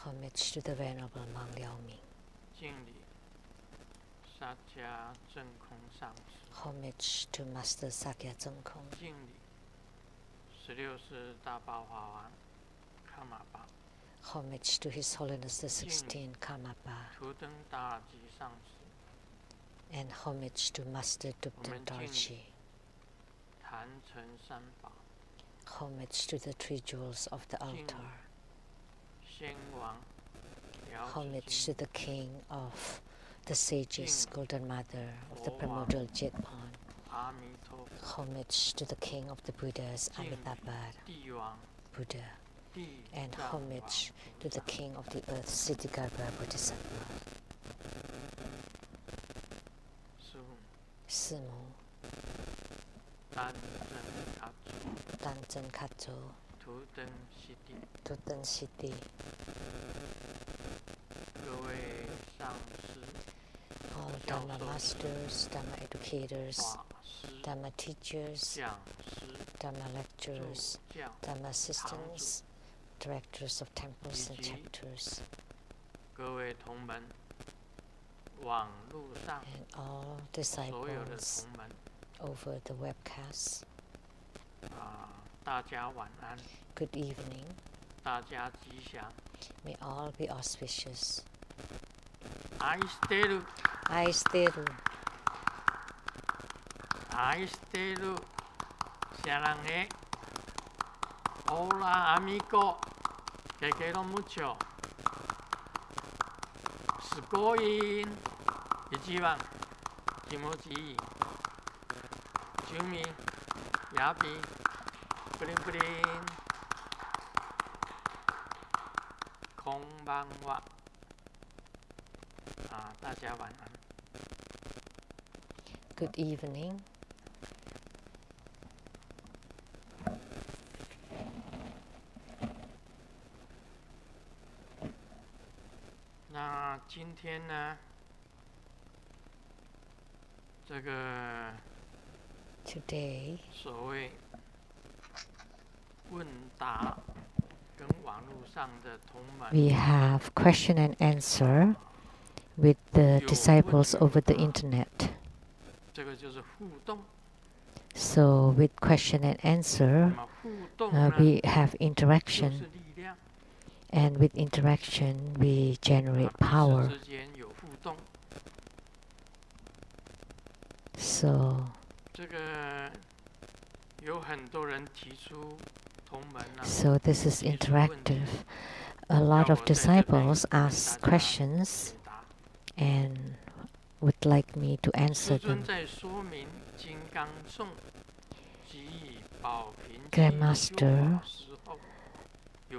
Homage to the Venerable Monk Liao-ming. Homage to Master Sakya Zengkong. Homage to His Holiness the 16th Karmapa. And homage to Master Dupten Dorji. Homage to the three jewels of the altar. Homage to the King of the Sages, Golden Mother of the Primordial Jetpon. Homage to the King of the Buddhas, Amitabha Buddha. And homage to the King of the Earth, Siddhigarbha Bodhisattva. Simu. Danzhen Katsu. Tuten Shiti. All Dharma masters, Dharma educators, Dharma teachers, Dharma lecturers, Dharma assistants, directors of temples and chapters, and all disciples over the webcast. Good evening. May all be auspicious. Aisteru. Sarange. Hola, amigo. Te quiero mucho. Sugoin. Ichiban. Kimochi. Jumi. Yabi. Brin. Konbanwa. 大家晚安。Good evening. Today, 这个 Today, 所谓问答跟网络上的同门 we have question and answer with the disciples over the internet. 这个就是互动。 So with question and answer, we have interaction, and with interaction we generate power. So, 这个有很多人提出同门 so this is interactive. A lot of disciples ask questions and would like me to answer them. Grandmaster,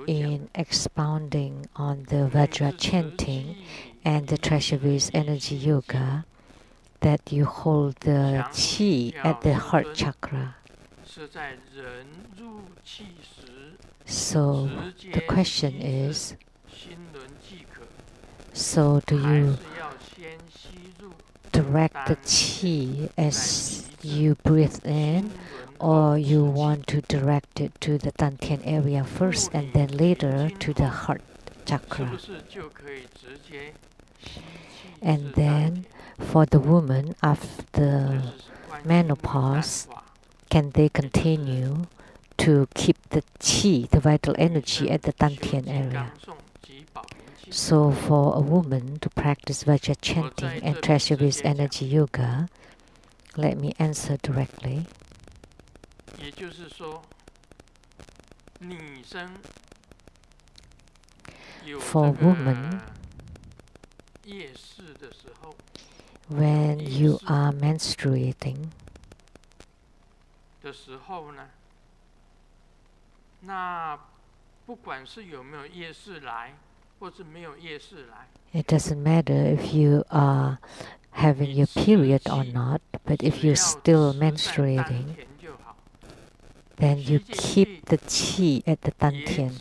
in expounding on the Vajra chanting and the Treasury's energy yoga, that you hold the chi at the heart chakra. So the question is, so do you direct the chi as you breathe in, or you want to direct it to the Dantian area first and then later to the heart chakra? And then for the woman after menopause, can they continue to keep the chi, the vital energy, at the Dantian area? So for a woman to practice Vajra chanting and Treasury's energy yoga, let me answer directly. For women, when you are menstruating, it doesn't matter if you are having your period or not, but if you're still menstruating, then you keep the chi at the Dantian.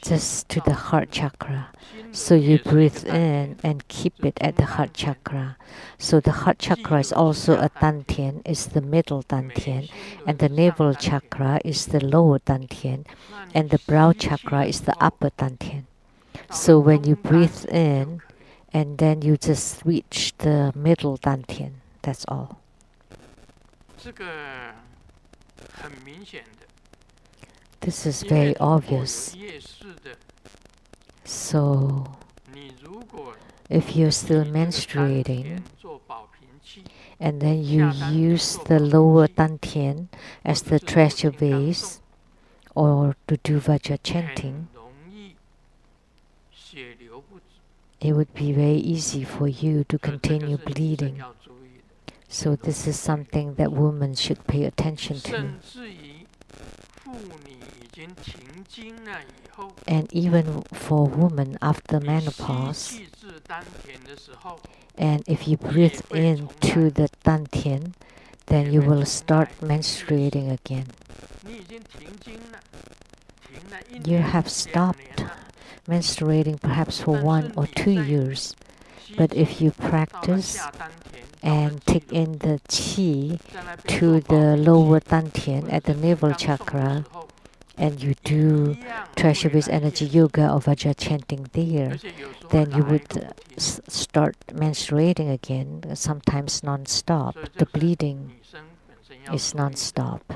just to the heart chakra. So you breathe in and keep it at the heart chakra. So the heart chakra is also a dantian, is the middle dantian, and the navel chakra is the lower dantian, and the brow chakra is the upper dantian. So when you breathe in, and then you just reach the middle dantian. That's all. This is very obvious. So, if you're still menstruating, and then you use the lower dantian as the treasure vase, or to do Vajra chanting, it would be very easy for you to continue bleeding. So this is something that women should pay attention to. And even for women after menopause, and if you breathe into the dantian, then you will start menstruating again. You have stopped menstruating perhaps for 1 or 2 years, but if you practice and take in the qi to the lower dantian at the navel chakra, and you do treasure vase energy yoga or Vajra chanting there, then you would start menstruating again, sometimes non-stop. The bleeding is non-stop.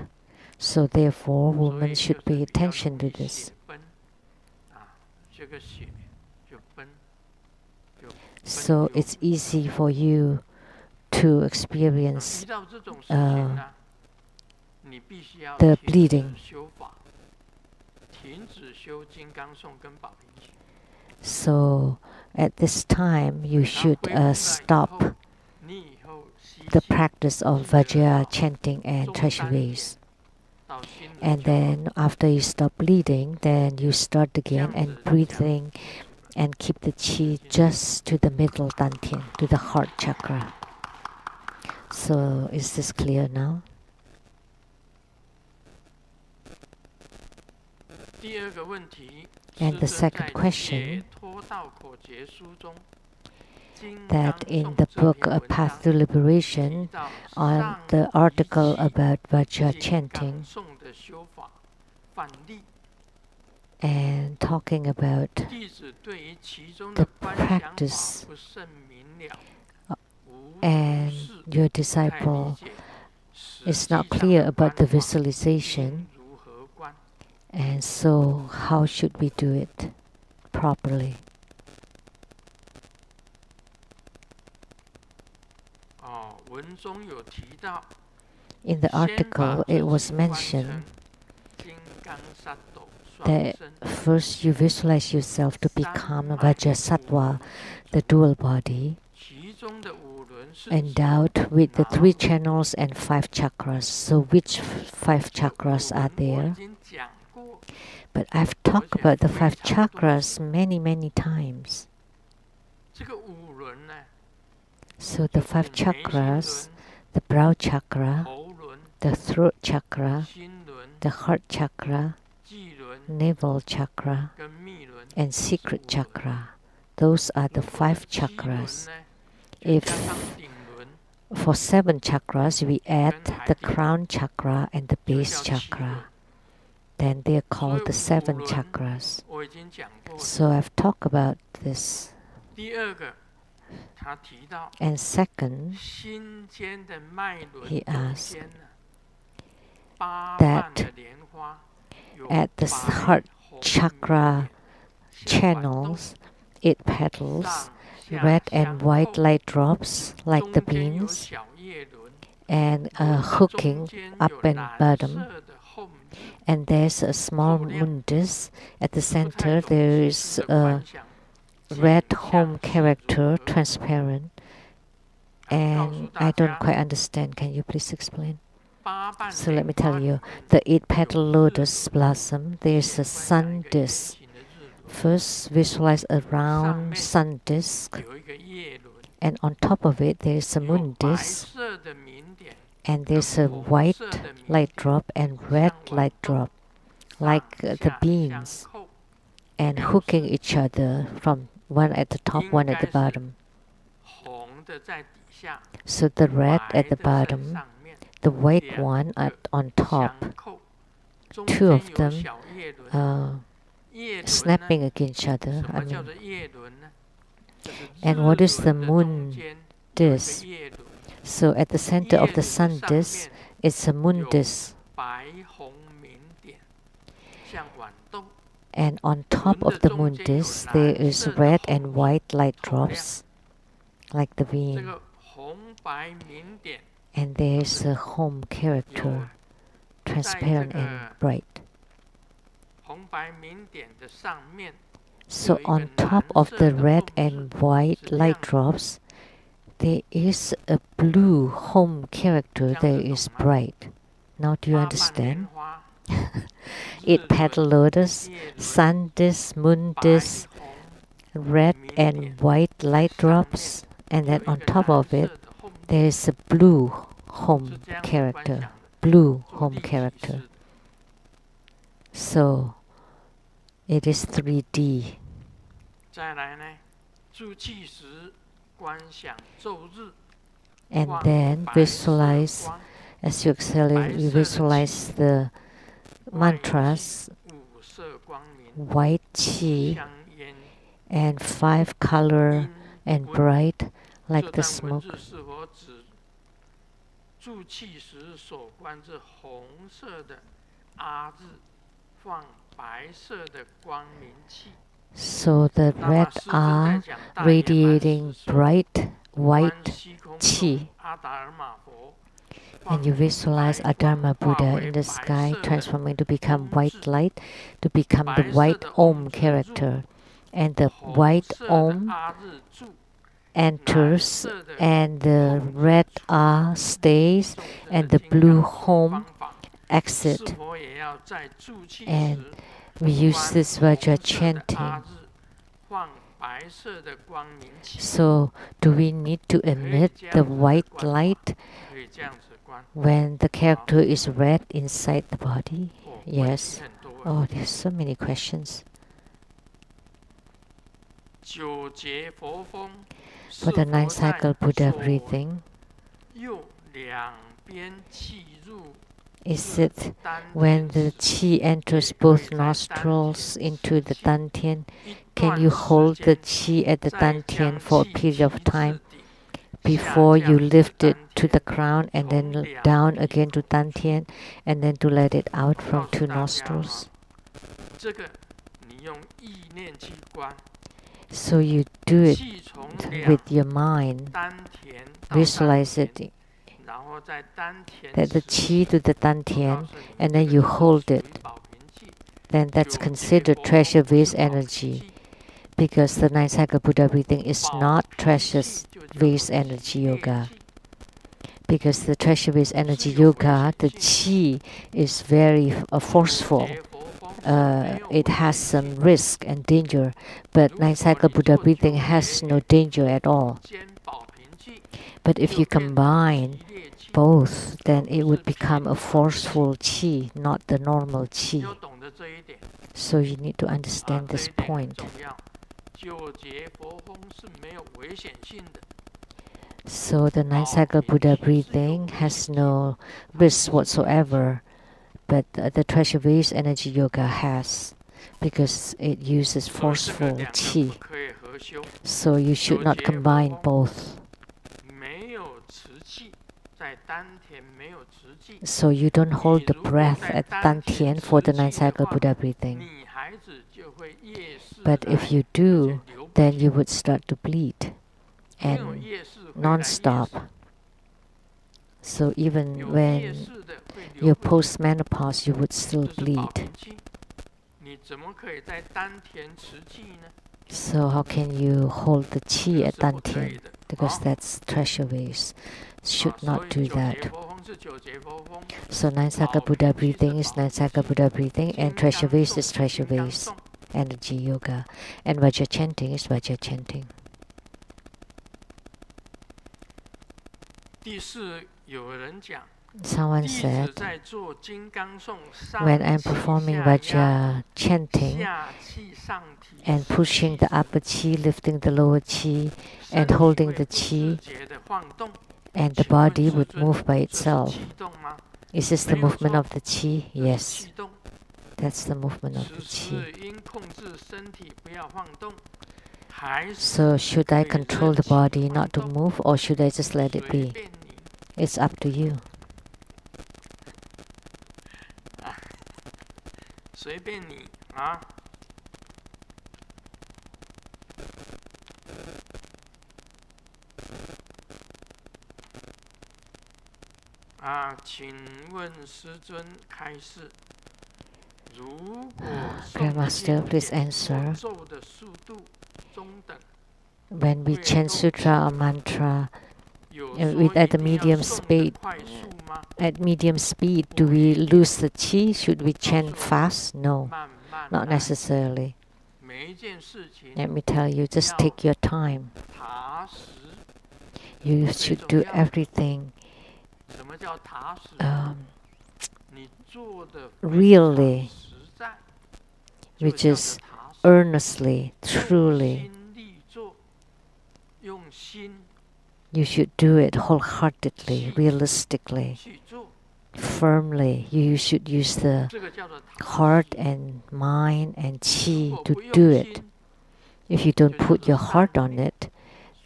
So therefore, women should pay attention to this. So it's easy for you to experience the bleeding. So at this time, you should stop the practice of Vajra chanting and treasure vase. And then after you stop bleeding, then you start again and breathing and keep the qi just to the middle dantian, to the heart chakra. So is this clear now? And the second question, that in the book A Path to Liberation, on the article about Vajra chanting, and talking about the practice, and your disciple is not clear about the visualization, and so how should we do it properly? In the article, it was mentioned that first you visualize yourself to become Vajrasattva, the dual body, endowed with the 3 channels and 5 chakras. So which 5 chakras are there? But I've talked about the 5 chakras many times. So the 5 chakras, the brow chakra, the throat chakra, the heart chakra, navel chakra, and secret chakra. Those are the 5 chakras. If for 7 chakras we add the crown chakra and the base chakra, then they are called the 7 chakras. So I've talked about this. And second, he asked that at the heart chakra channels, 8 petals, red and white light drops like the beans, and hooking up and bottom. And there's a small mundus. At the center, there is a red home character, transparent. And I don't quite understand. Can you please explain? So let me tell you. The 8-petal lotus blossom, there's a sun disk. First, visualize a round sun disk. And on top of it, there is a moon disk. And there's a white light drop and red light drop, like the beans. and hooking each other from one at the top, one at the bottom. So the red at the bottom, the white one on top, two of them snapping against each other. And what is the moon disk? So at the center of the sun disk, it's a moon disk. And on top of the moon disk, there is red and white light drops, like the vein. And there is a home character, transparent and bright. So on top of the red and white light drops, there is a blue home character that is bright. Now do you understand? 8 petal lotus, sun disk, moon disk, red and white light drops, and then on top of it, there is a blue home character. Blue home character. So it is 3D. And then visualize, as you exhale, you visualize the mantras, white qi, and 5 color and bright like the smoke. So the red are radiating bright white qi. And you visualize Adharma Buddha in the sky transforming to become white light, to become the white Om character. And the white Om enters, and the red A stays, and the blue Hom exit. And we use this Vajra chanting. So, do we need to emit the white light when the character is red inside the body? Yes. Oh, there's so many questions. For the 9 cycle Buddha breathing, is it when the qi enters both nostrils into the dantian? Can you hold the qi at the dantian for a period of time before you lift it to the crown and then down again to dantian and then to let it out from 2 nostrils? So you do it with your mind, visualize it, that the qi to the dantian, and then you hold it. Then that's considered treasure vase energy, because the 9 cycle Buddha breathing is not treasure vase energy yoga. Because the treasure vase energy yoga, the qi is very forceful. It has some risk and danger, but 9 cycle Buddha breathing has no danger at all. But if you combine both, then it would become a forceful qi, not the normal qi. So you need to understand this point. So the 9 cycle Buddha breathing has no risk whatsoever, but the treasure vase energy yoga has, because it uses forceful qi. So you should not combine both. So you don't hold the breath at dantian for the 9 cycle Buddha breathing. But if you do, then you would start to bleed, and non-stop. So even when you're post-menopause, you would still bleed. So how can you hold the qi at dantian? Because that's treasure vase. Should not do that. So 9 cycle Buddha breathing is 9 cycle Buddha breathing, and treasure vase is treasure vase energy yoga, and Vajra chanting is Vajra chanting. Someone said, 在做金刚颂，上 when I'm 气 performing 下压， Vajra chanting 下气上提， and 上 pushing 气 the upper chi, lifting the lower chi, 身 and 体 holding 会 the 不自 chi, 觉地晃动。 and the 请问 body 世 would 尊， move by 这是 itself. 气动吗？ Is this the 没有 movement 错， of the chi? 这是 Yes, 气动。 that's the movement of 此 the 时 chi. 应控制身体不要晃动，还是 So should I 可以 control 任 the 其 body 晃 not to 动？ move, or should I just let it 随 be? 便你 It's up to you. 啊，随便你啊。请问师尊开示，如果诵 Grandmaster, 经 please 典所 answer. 奏的速度中等， When we 会 chant 构 sutra or 成 mantra 有 with 说 at 一 the 定要 medium 诵的 speed, 快速吗？ at medium speed, do we lose the chi? Should we 告 chant 诉我 fast? No, 慢慢 not 来， necessarily. 每一件事情 Let me tell you, just 要 take your time. 踏实。 You 最 should 重 do 要， everything 什么叫踏实？ 你做的 really, 实在， which 就叫 is 做踏实。 earnestly, 用 truly. 心力做，用心 You should do it wholeheartedly, realistically, 去做， firmly. You should use the 这个叫做踏 heart 实。 and mind and 如 chi 果 to 不用 do it. 心， If you don't 就叫 put 做 your heart 散 on 念， it,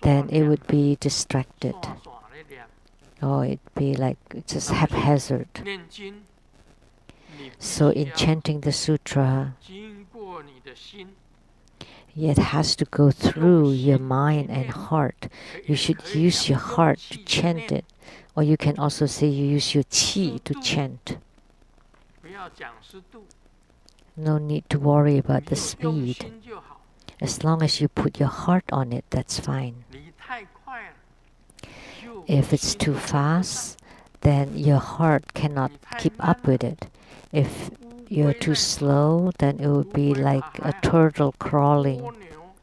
耍 then it 念， would be distracted, 耍的念。 or it'd be like just haphazard. 念经，你必 So 须 in 要 chanting the sutra, 经过你的心， it has to go through your mind and heart. 可 You 以 should 可以 use 讲 your 用 heart 气 to 的 chant 念， it, or you can also say you use your chi to 速度 chant. 不要讲速度， No need to worry about 你 the 有用 speed. 心就好。 As long as you put your heart on it, that's fine. 你太快了，就 If it's 心 too 就跟不上。 fast, then your heart cannot 你太 keep 慢 up 了， with it. If 乌 you're 龟 too 在爬， slow, then it would 乌 be 龟爬 like 还 a 好， turtle 蜗 crawling. 牛，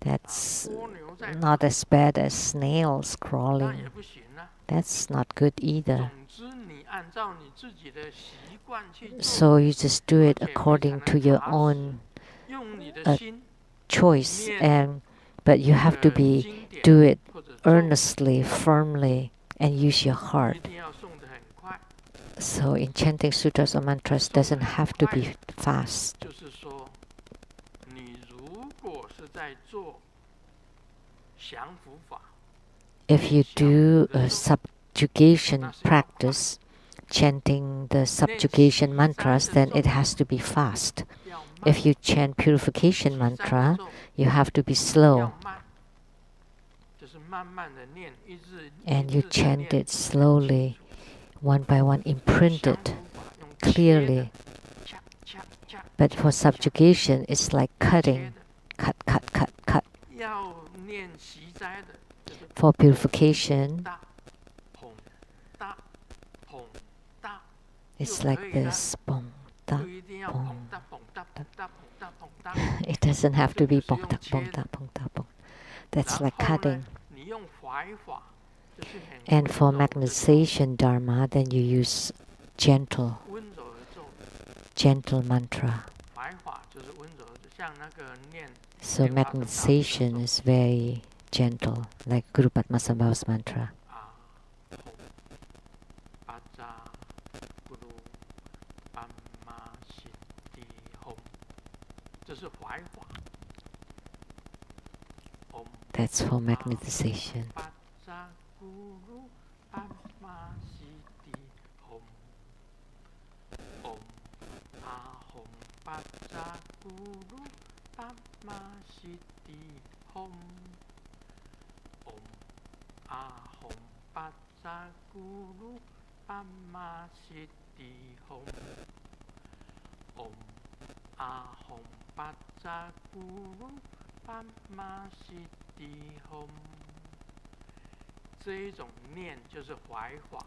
That's 蜗牛在爬， not as bad as snails 那 crawling. 也不行啊。 That's not good either. 总之，你按照你自己的习惯去做， So you just do it 而且非常 according 的 to your 踏实， own 用你的 uh, 心 choice, 念 but you 这 have to 个 be 经典 do it 或者咒， earnestly, firmly, and use your 不 heart. 一定要诵得很快。 So in chanting sutras or mantras doesn't have to be fast. 就是说，你如果是在做降伏法， If you 降 do 伏的 a 咒， subjugation 那是要快。 practice, chanting the subjugation mantras, then it has to be fast. 要慢， If you chant 起 purification 在的 mantra, 咒 you have to be 要 slow, 慢，就是慢慢的念，一字 and 一 you 字的 chant 念， it slowly, one by one, imprint 降 it 伏法用切的 clearly. 掐掐掐， But for subjugation, it's like 切 cutting, 的， cut, cut, cut, cut. 要念习斋的，就是 For purification, 大捧大捧大， it's 就 like 可以了， this. Boom, da, 不一定要捧大捧大捧大捧大捧大， it doesn't have to 这 be 就是 bong 用 da, 切 bong 的。 da, bong da, bong. That's 然 like 后 cutting. 呢，你用怀法，就是很 And 温 for 柔的咒， magnetization dharma, then you use gentle, 温柔的咒， gentle mantra. 怀法就是温柔的，像那个念 So 莲花生大的 magnetization 咒 is very gentle, like Guru Padmasambhava's mantra. 啊，吽巴扎咕噜班玛悉地吽，这是怀法。吽 That's for magnetization. 巴扎咕噜班玛悉地吽，吽啊吽巴扎咕噜班玛悉地吽，吽啊吽巴扎咕噜班玛悉地吽，吽啊吽巴扎咕噜班玛悉地吽。这一种念就是怀法，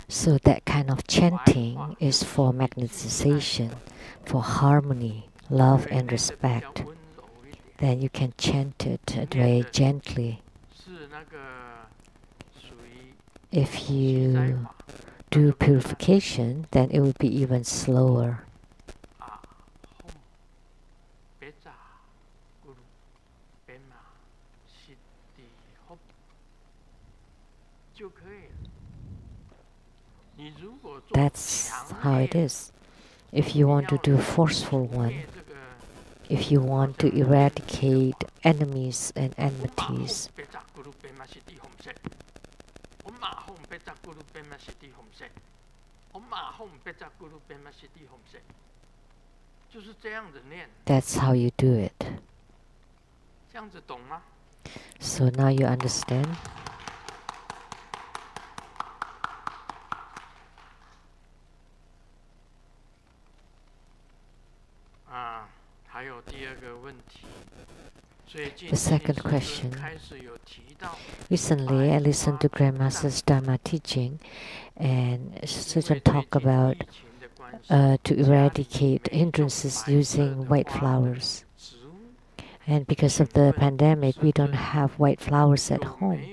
So that kind of chanting is for magnetization, for harmony, love 对 and 念得比较 respect. 温柔一点， Then you can chant it very gently. 是那个属于 If 习斋 you 法。do purification, then it will be even slower. That's how it is. If you want to do a forceful one, if you want to eradicate enemies and enmities, that's how you do it. So now you understand? The second question. Recently, I listened to Grandmaster's Dharma teaching, and Susan talked about to eradicate hindrances using white flowers. And because of the pandemic, we don't have white flowers at home.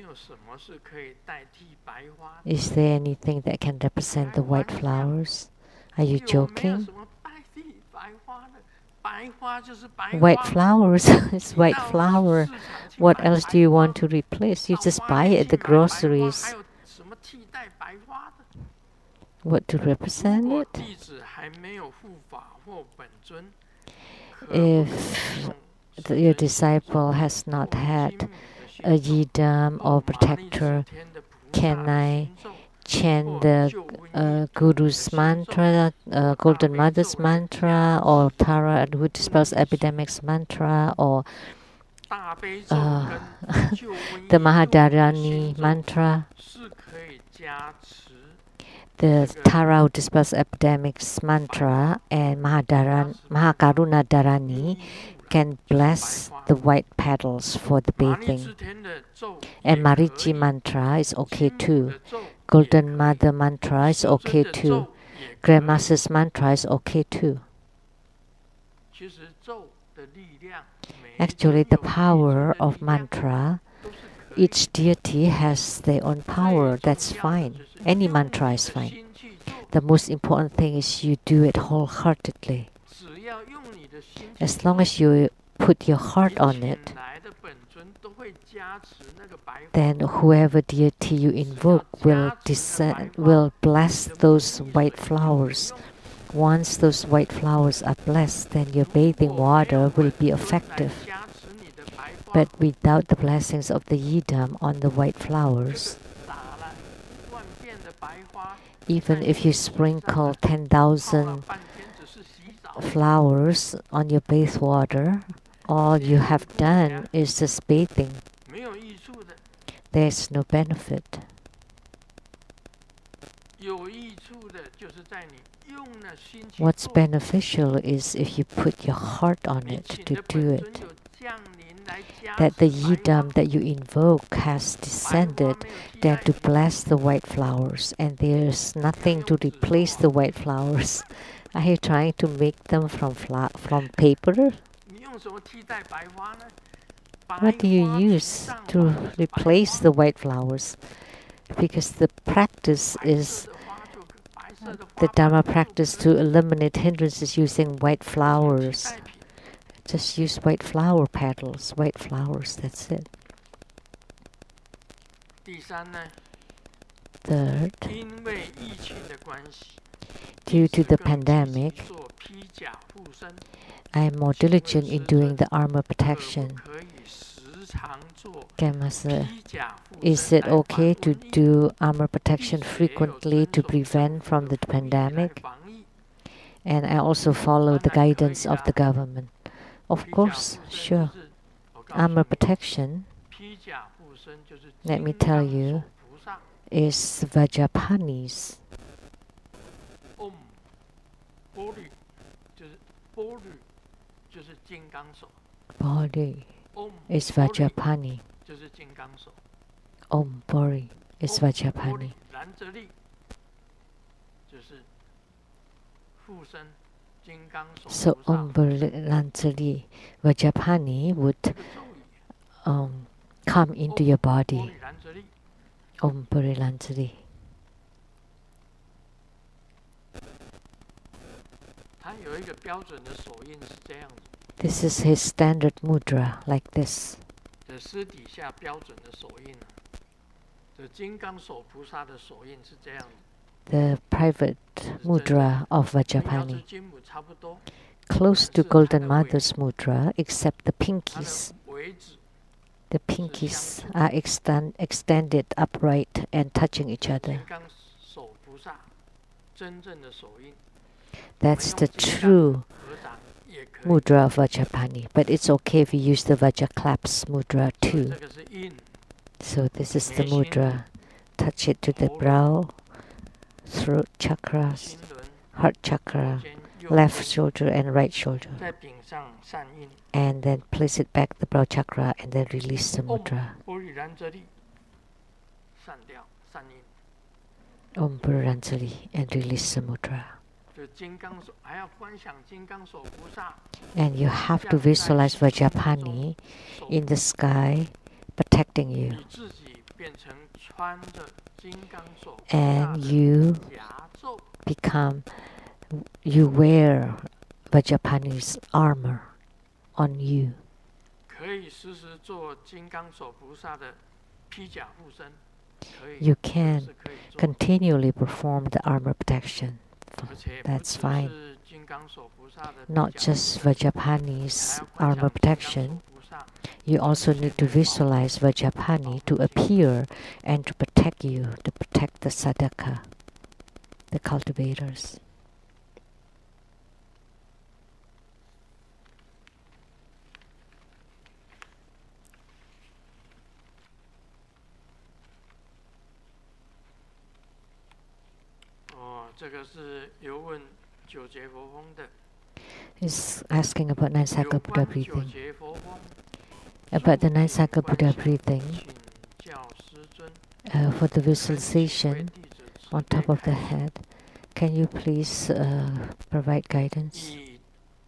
Is there anything that can represent the white flowers? Are you joking? White flowers is white flower. What else do you want to replace? You just buy it at the groceries. What to represent it? If your disciple has not had a yidam or protector, can I chant the Guru's mantra, Golden Mother's mantra, or Tara who dispels epidemics mantra, or the Mahadarani mantra? The Tara who dispels epidemics mantra and Mahakaruna Dharani can bless the white petals for the bathing. And Marichi mantra is okay too. Golden Mother mantra is okay too. Grandmaster's mantra is okay too. Actually, the power of mantra, each deity has their own power. That's fine. Any mantra is fine. The most important thing is you do it wholeheartedly. As long as you put your heart on it, then whoever deity you invoke will bless those white flowers. Once those white flowers are blessed, then your bathing water will be effective. But without the blessings of the yidam on the white flowers, even if you sprinkle 10,000 flowers on your bath water, all you have done is just bathing. There's no benefit. What's beneficial is if you put your heart on it to do it. That the yidam that you invoke has descended, then to bless the white flowers, and there's nothing to replace the white flowers. Are you trying to make them from paper? What do you use to replace the white flowers? Because the practice is the Dharma practice to eliminate hindrances using white flowers. Just use white flower petals, white flowers, that's it. Third, due to the pandemic, I am more diligent in doing the armor protection. Grandmaster, is it okay to do armor protection frequently to prevent from the pandemic? And I also follow the guidance of the government. Of course, sure. Armor protection, let me tell you, is Vajrapani's. Body is Vajrapani. Om Bori is Vajrapani. So Om Bori Lanzali, Vajrapani would come into your body. Om Bori Lanzali. 有一个标准的手印是这样子。This is his standard mudra, like this. 这私底下标准的手印啊，这金刚手菩萨的手印是这样子。The private mudra of 跟药 Vajrapani, 师金母差不多。 close to Golden Mother's mudra, except the 它 pinkies. 的尾指 The pinkies are extended upright and touching each 金 other. 刚手菩萨真正的手印。 That's the true 合掌也可以。 mudra of Vajrapani. But it's okay if you use the Vajraclaps mudra 这 too. 个是印， So this is the mudra. Touch it to the brow, throat chakras, 心轮、 heart chakra, 肩、右 left 肩， shoulder and right shoulder. 在柄上善印。 And then place it back the brow chakra and then release the 嗡 mudra. 波利然遮利，散掉善印。 Om Puranjali and release the mudra. 就金刚手，还要观想金刚手菩萨 And you have to visualize Vajrapani 手 in the sky protecting you. 你自己变成穿着金刚手菩萨 And 的 you 甲胄， you wear Vajrapani's armor on you. 可以时时做金刚手菩萨的披甲护身，可以， You 这 can 是可以做， continually perform the armor protection. 而且不 That's 只 fine. 是金刚手菩萨的披 Not 甲护 just 身， Vajrapani's 还要观 armor 想金刚 protection. 手菩萨 You also need to visualize Vajrapani to appear and to protect you, to protect the sadhaka, the cultivators. Oh, 这个是有问九节佛风的。 Is asking about nine 有 cycle Buddha 关九 breathing. 节佛风， About the nine cycle 观 Buddha 想 breathing, 请教师尊。 for the 为 visualization 弟子慈 on 悲 top of the 开示 head, can you please provide guidance? 以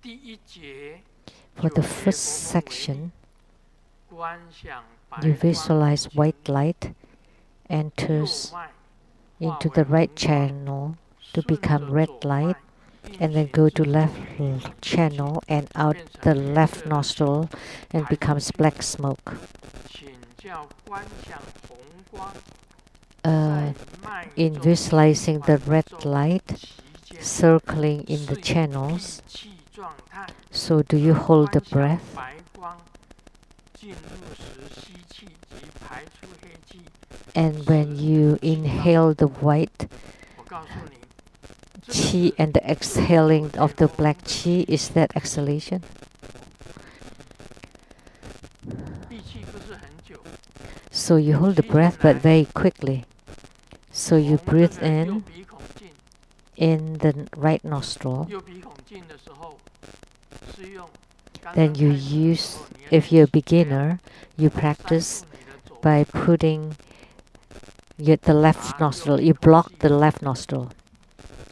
第一节 For 九 the 节 first 佛风为 section, 观想白 you 光 visualize 经 white light 右 enters 脉 into 化 the 为 right 红光， channel to 顺 become 着 red 左 light, 脉 and 运 then 行 go to 至 left 中气 channel and out 变成 the 绿 left 色的 nostril and 排出 becomes 去。 black smoke. 请教观想红光 Uh, 在脉 in 中 visualizing the 环 red 中 light 期间 circling in the 是以 channels, 闭气状态。 so do you hold the 观想 breath? 白光进入时吸气及排出黑气。 And when you inhale the white 我告诉你，这个 chi 是 and the exhaling of the black chi, is that exhalation? 闭气不是很久， So you hold the breath but very quickly. So you 从这 breathe 个右 in 鼻孔进， in the right nostril. 右鼻孔进的时候是用刚刚 Then you 开始的时 use, 候你要 if you're a 练习这样 beginner, you 塞 practice 住你的左 by putting the left nostril. You block the left nostril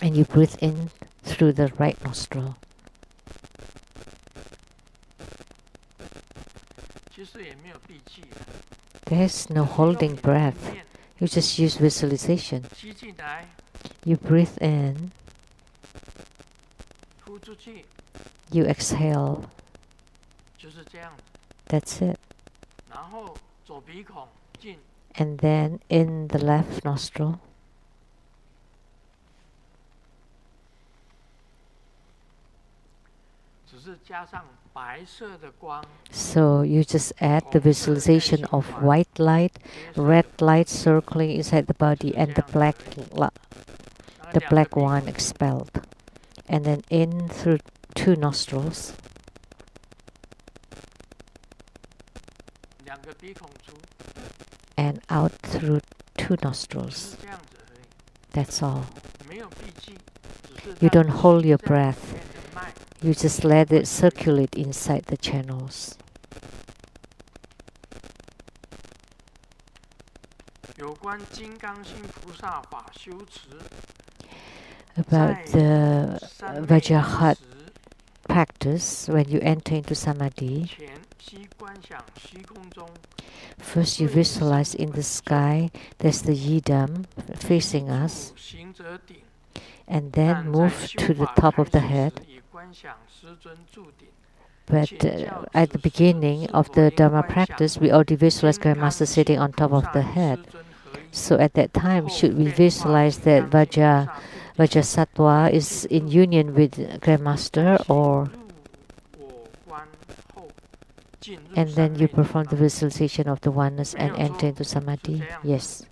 and you breathe in through the right nostril. 其实也没有闭气的， There's no 就是用 holding 你的 breath. 意念 You just use visualization. 吸进来， You breathe in, 呼出去， you exhale. 就是这样子。 That's it. 然后左鼻孔进， And then in the left nostril, 只是加上白色的光， so you just add the visualization of white light, 黑色 red 的 light circling inside the body, and the 然后 the 两个 black 鼻孔 one expelled. And then in through two nostrils, 两个鼻孔出， and out through two 就 nostrils. 是这样子而已， That's all. 没有闭气，只是 You 让 don't hold your 气在里 breath. 面的脉 You just let it circulate inside the channels. 有关金刚心菩萨法修持， About 在 the 三昧 Vajrahat 之时 practice, when you enter into samadhi, 前悉观想虚空中 first you visualize in the sky there's the yidam facing us, 处行者顶， and 但 then 在 move 修 to the 法 top of the 开始 head. 时以观 But at the beginning of the Dharma practice, we already visualize Grandmaster sitting on top of the head. So at that time, should we visualize that Vajrasattva is in union with Grandmaster, or and then you perform the visualization of the oneness and enter into samadhi? Yes.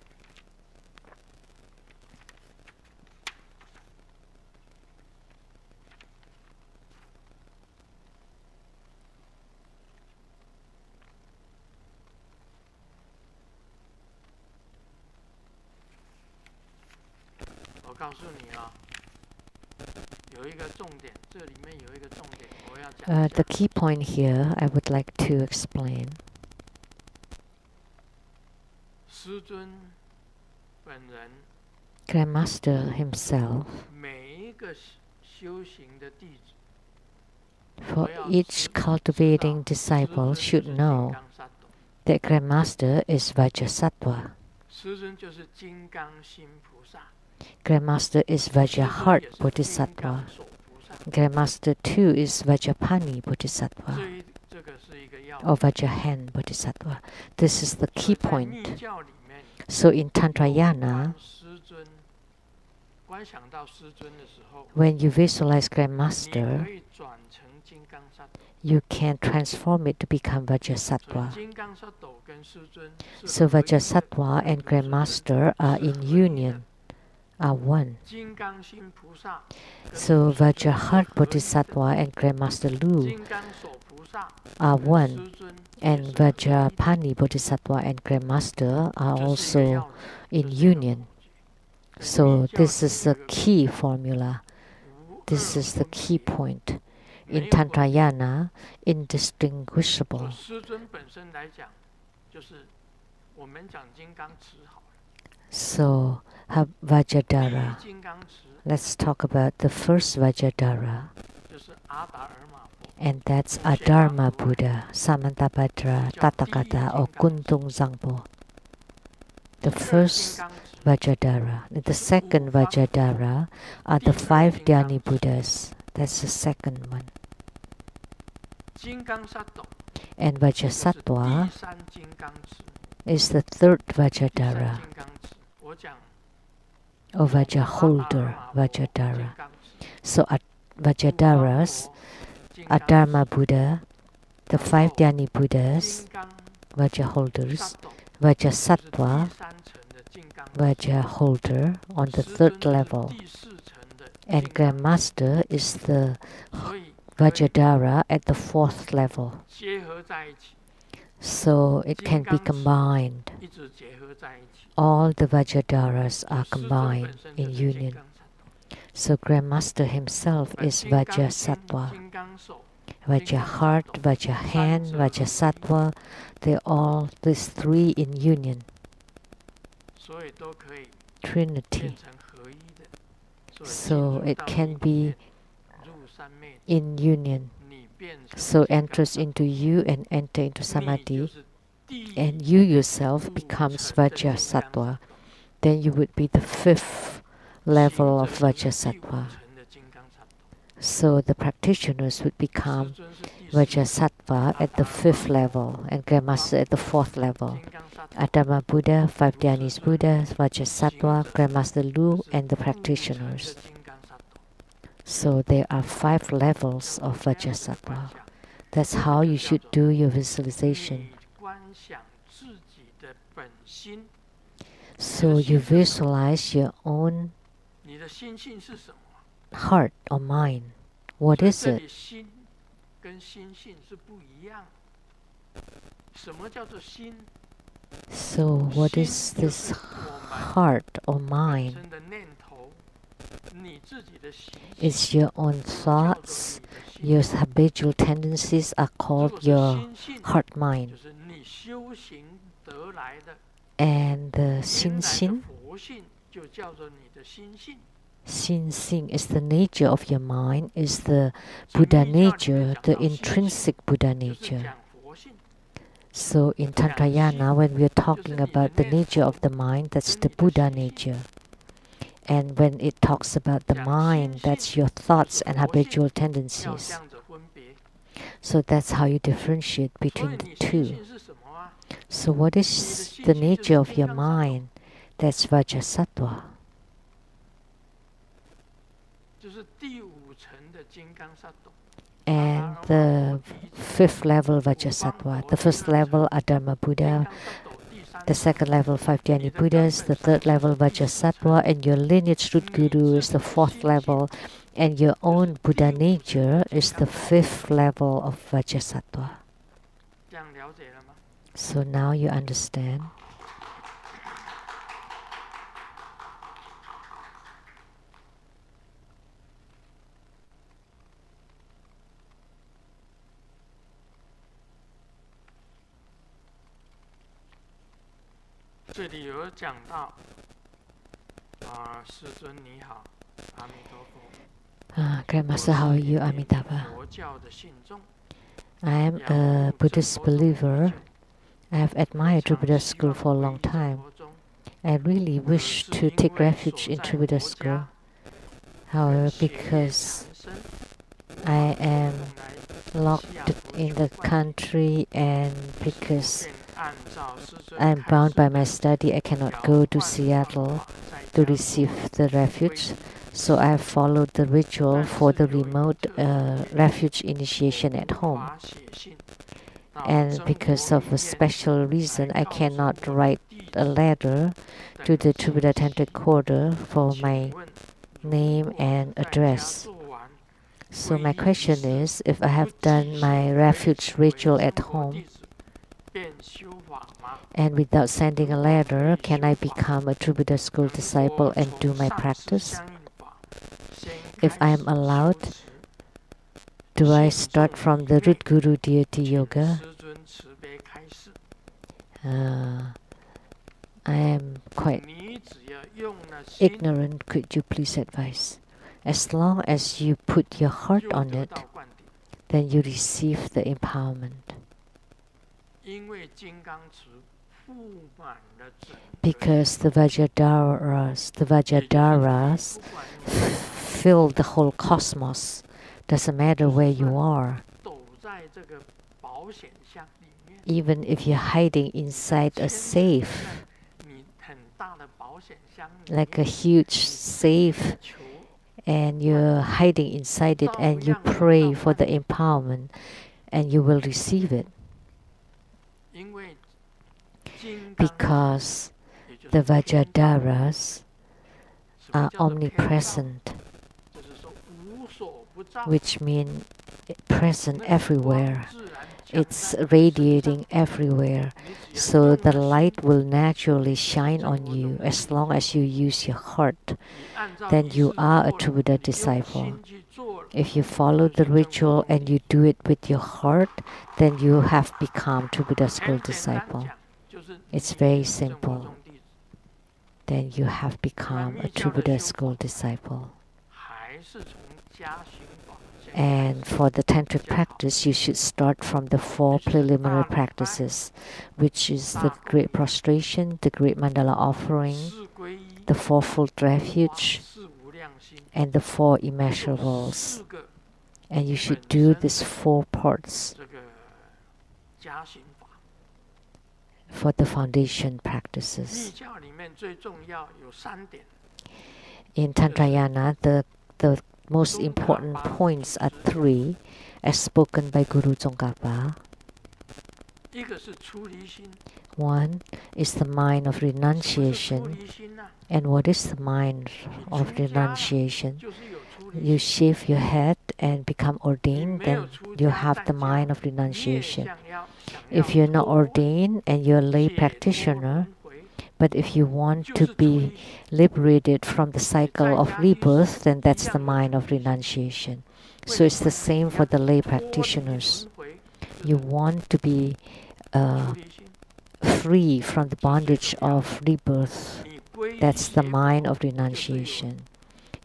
The key point here I would like to explain. Grandmaster himself, for each cultivating disciple should know that Grandmaster is Vajrasattva. Grandmaster is Vajra-heart Bodhisattva. Grandmaster too is Vajrapani Bodhisattva or Vajra-hand Bodhisattva. This is the key point. So in Tantrayana, when you visualize Grandmaster, you can transform it to become Vajrasattva. So Vajrasattva and Grandmaster are in union, are one. So Vajra-heart Bodhisattva and Grandmaster Lu are one, and Vajrapani Bodhisattva and Grandmaster are also in union. So this is the key formula. This is the key point. In Tantrayana, indistinguishable. So, Vajradhara. Let's talk about the first Vajradhara. And that's Adharma Buddha, Samantabhadra, Tathagata, or Kuntung Zangpo. The first Vajradhara. The second Vajradhara are the 5 Dhyani Buddhas. That's the second one. And Vajrasattva is the third Vajradhara, or Vajra holder Vajradhara. So Vajradharas, Adharma Buddha, the 5 Dhyani Buddhas, Vajra holders, Vajrasattva, Vajra holder on the 3rd level, and Grandmaster is the Vajradhara at the 4th level. So it can be combined. All the Vajradharas are combined in union. So Grandmaster himself is Vajrasattva. Vajra-heart, Vajra-hand, Vajrasattva, they're all these 3 in union. Trinity. So it can be in union. So enters into you and enter into samadhi, and you yourself becomes Vajrasattva. Then you would be the 5th level of Vajrasattva. So the practitioners would become Vajrasattva at the 5th level and Grandmaster at the 4th level. Adharma Buddha, 5 Dhyanis Buddhas, Vajrasattva, Grandmaster Lu, and the practitioners. So there are 5 levels of Vajrasattva. That's how you should do your visualization. So you visualize your own heart or mind. What is it? So what is this heart or mind? It's your own thoughts. Your habitual tendencies are called your heart mind. And the Shen Ching, Shen Ching is the nature of your mind, is the Buddha nature, the intrinsic Buddha nature. So in Tantrayana, when we are talking about the nature of the mind, that's the Buddha nature. And when it talks about the mind, that's your thoughts and habitual tendencies. So that's how you differentiate between the two. So what is the nature of your mind? That's Vajrasattva. And the fifth level Vajrasattva. The first level Adharma Buddha. The second level Five Dhyani Buddhas. The third level Vajrasattva. And your lineage root guru is the fourth level. And your own Buddha nature is the fifth level of Vajrasattva. So now you understand. Grandmaster, how are you, Amitabha? I am a Buddhist believer. I have admired True Buddha School for a long time. I really wish to take refuge in True Buddha School. However, because I am locked in the country and because I am bound by my study, I cannot go to Seattle to receive the refuge. So I have followed the ritual for the remote refuge initiation at home. And because of a special reason, I cannot write a letter to the True Buddha Tantric Quarter for my name and address. So my question is, if I have done my refuge ritual at home, and without sending a letter, can I become a True Buddha School disciple and do my practice? If I am allowed, do I start from the root guru deity yoga? I am quite ignorant. Could you please advise? As long as you put your heart on it, then you receive the empowerment. Because the Vajradharas fill the whole cosmos. Doesn't matter where you are. Even if you're hiding inside a safe, like a huge safe, and you're hiding inside it and you pray for the empowerment, and you will receive it. Because the Vajradharas are omnipresent, which means present everywhere. It's radiating everywhere. So the light will naturally shine on you as long as you use your heart. Then you are a True Buddha disciple. If you follow the ritual and you do it with your heart, then you have become True Buddha School disciple. It's very simple. Then you have become a True Buddha School disciple. And for the tantric practice, you should start from the 4 preliminary practices, which is the great prostration, the great mandala offering, the 4-fold refuge, and the 4 immeasurables. And you should do these 4 parts for the foundation practices. In Tantrayana, the most important points are 3, as spoken by Guru Tsongkhapa. 1 is the mind of renunciation. And what is the mind of renunciation? You shave your head and become ordained, then you have the mind of renunciation. If you're not ordained and you're a lay practitioner, but if you want to be liberated from the cycle of rebirth, then that's the mind of renunciation. So it's the same for the lay practitioners. You want to be free from the bondage of rebirth. That's the mind of renunciation.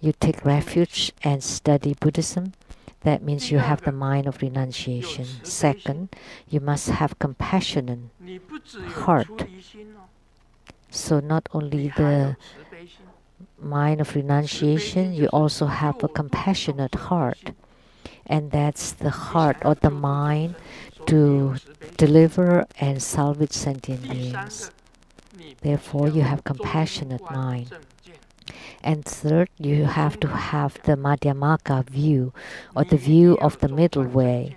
You take refuge and study Buddhism. That means you have the mind of renunciation. Second, you must have compassionate heart. So not only the mind of renunciation, you also have a compassionate heart. And that's the heart or the mind to deliver and salvage sentient beings. Therefore, you have compassionate mind. And third, you have to have the Madhyamaka view, or the view of the middle way,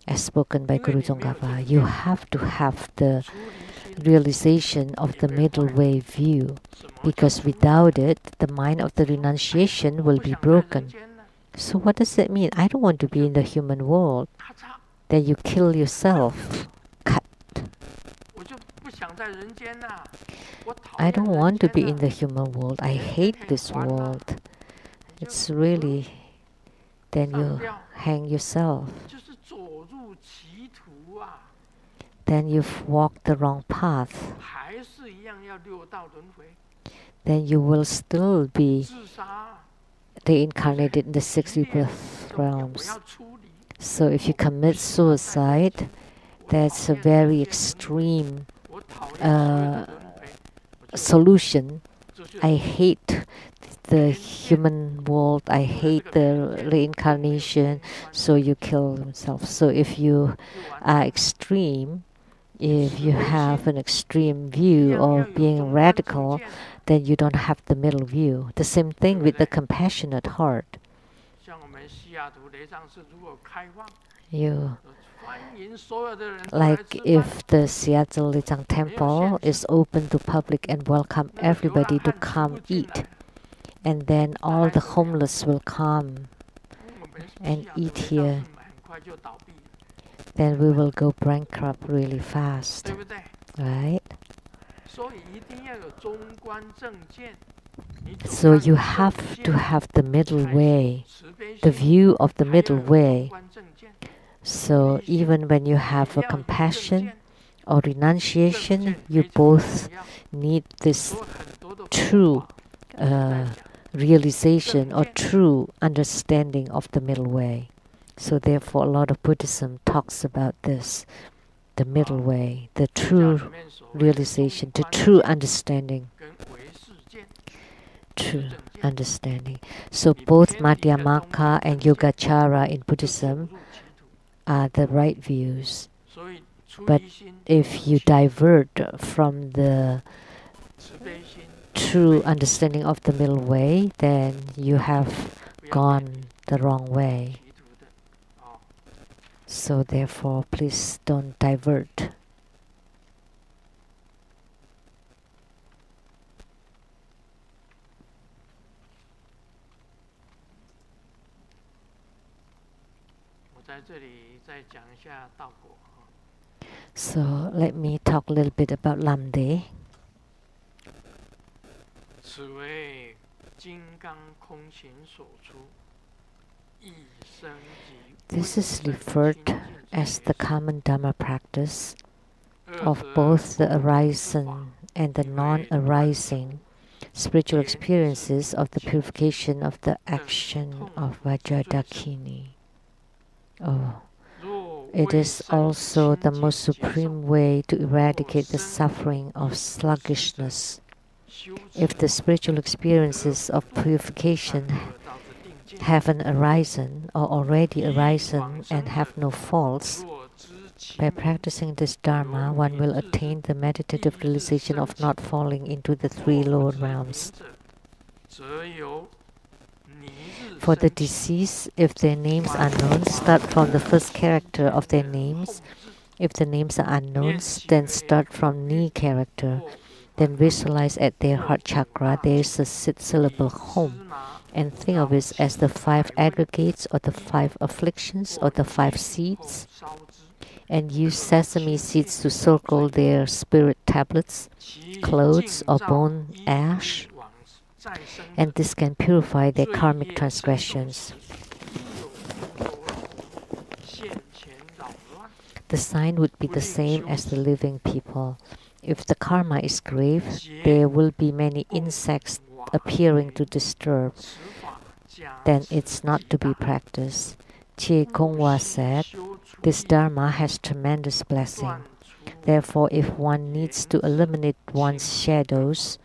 as spoken by Guru Tsongkhapa. You have to have the realization of the middle way view, because without it, the mind of the renunciation will be broken. So what does that mean? I don't want to be in the human world. Then you kill yourself. Cut. I don't want to be in the human world. I hate this world. It's really, then you hang yourself. Then you've walked the wrong path. Then you will still be reincarnated in the 6 rebirth realms. So if you commit suicide, that's a very extreme solution. I hate the human world. I hate the reincarnation. So you kill yourself. So if you are extreme, if you have an extreme view of being radical, then you don't have the middle view. The same thing with the compassionate heart. Like if the Seattle Lichang Temple is open to public and welcome everybody to come eat, and then all the homeless will come and eat here, then we will go bankrupt really fast, right? So you have to have the middle way, the view of the middle way. So even when you have a compassion or renunciation, you both need this true realization or true understanding of the middle way. So therefore, a lot of Buddhism talks about this, the middle way, the true realization, the true understanding. True understanding. So both Madhyamaka and Yogacara in Buddhism are the right views. But if you divert from the true understanding of the middle way, then you have gone the wrong way. So therefore, please don't divert. So let me talk a little bit about Lamdre. This is referred as the common Dhamma practice of both the arising and the non-arising spiritual experiences of the purification of the action of Vajradakini. It is also the most supreme way to eradicate the suffering of sluggishness. If the spiritual experiences of purification haven't arisen or already arisen and have no faults, by practicing this Dharma, one will attain the meditative realization of not falling into the 3 lower realms. For the deceased, if their names are known, start from the first character of their names. If the names are unknown, then start from Ni character. Then visualize at their heart chakra there is a 6-syllable home, and think of it as the 5 aggregates or the 5 afflictions or the 5 seeds, and use sesame seeds to circle their spirit tablets, clothes or bone ash, and this can purify their karmic transgressions. The sign would be the same as the living people. If the karma is grave, there will be many insects appearing to disturb. Then it's not to be practiced. Che Kongwa said, this Dharma has tremendous blessing. Therefore, if one needs to eliminate one's shadows,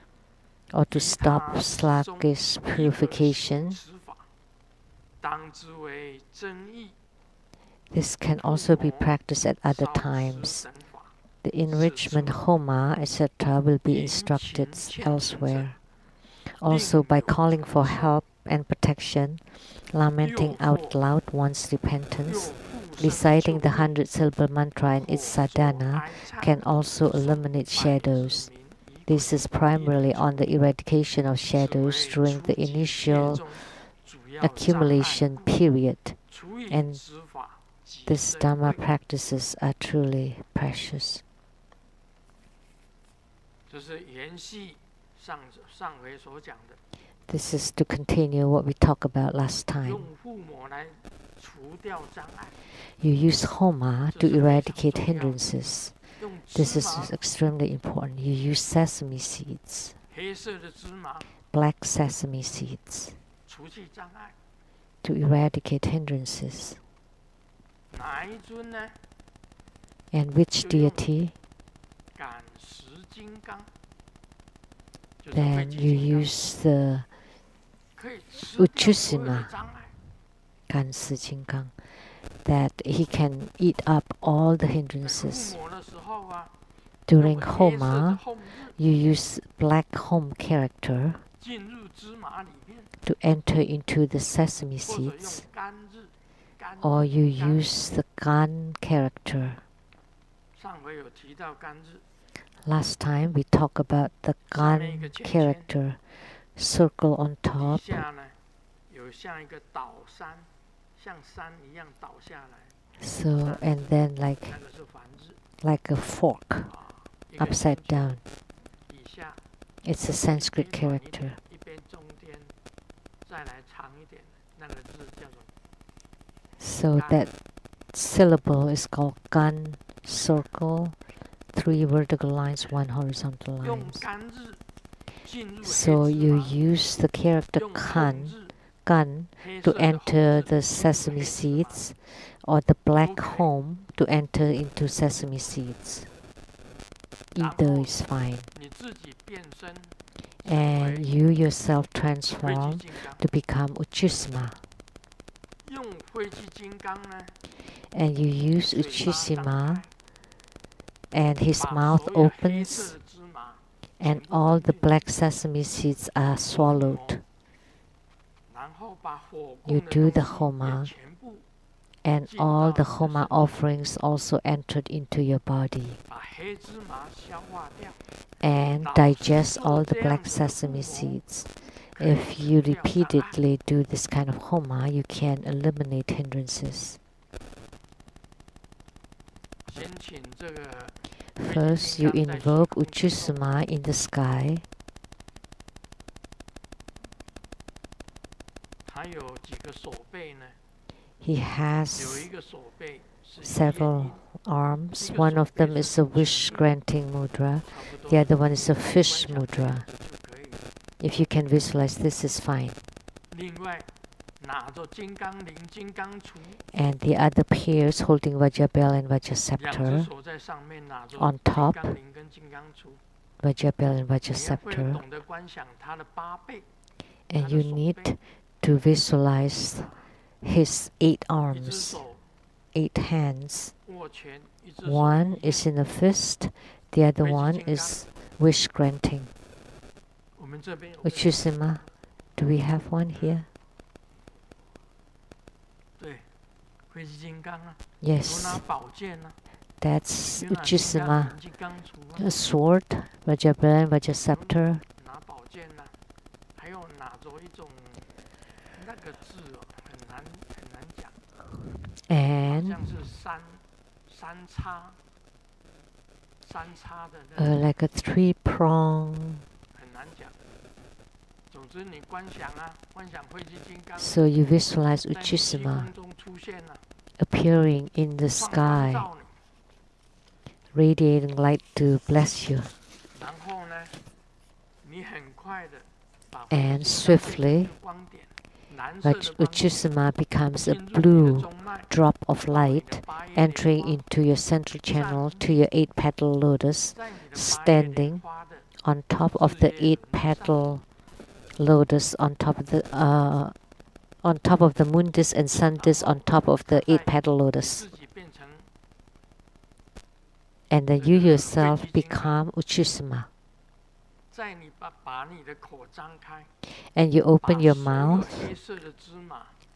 or to stop sluggish purification. This can also be practiced at other times. The enrichment Homa, etc. will be instructed elsewhere. Also, by calling for help and protection, lamenting out loud one's repentance, reciting the 100-syllable mantra and its sadhana can also eliminate shadows. This is primarily on the eradication of shadows during the initial accumulation period, and these Dharma practices are truly precious. This is to continue what we talked about last time. You use Homa to eradicate hindrances. This is extremely important. You use sesame seeds, black sesame seeds, to eradicate hindrances. And which deity? Then you use the Uchusima, Gansi Jinggang, that he can eat up all the hindrances. During Homa, you use black home character to enter into the sesame seeds, or you use the Gan character. Last time we talked about the Gan character, circle on top, so and then like a fork upside down. It's a Sanskrit character. So that syllable is called Gan, circle, 3 vertical lines, 1 horizontal lines. So you use the character Gan to enter the sesame seeds, or the black home to enter into sesame seeds. Either is fine. And you yourself transform to become Uchusima. And you use Uchusima, and his mouth opens, and all the black sesame seeds are swallowed. You do the Homa, and all the Homa offerings also entered into your body, and digest all the black sesame seeds. If you repeatedly do this kind of Homa, you can eliminate hindrances. First, you invoke Uchusima in the sky. He has several arms. One of them is a wish-granting mudra. The other one is a fish mudra. If you can visualize, this is fine. And the other pairs holding Vajrabell and Vajraceptor on top, Vajrabell and Vajraceptor. And you need to visualize his 8 arms, 8 hands. One is in a fist, the other one is wish granting. Uchusima, do we have one here? Yes, that's Uchusima. A sword, Vajrabell and Vajraceptor. And like a 3-prong. So you visualize Uchusima appearing in the sky, radiating light to bless you. And swiftly, Uchusima becomes a blue drop of light entering into your central channel to your 8-petal lotus, standing on top of the 8-petal lotus, on top of the moon disc and sun disc, on top of the 8-petal lotus. And then you yourself become Uchisama. And you open your mouth,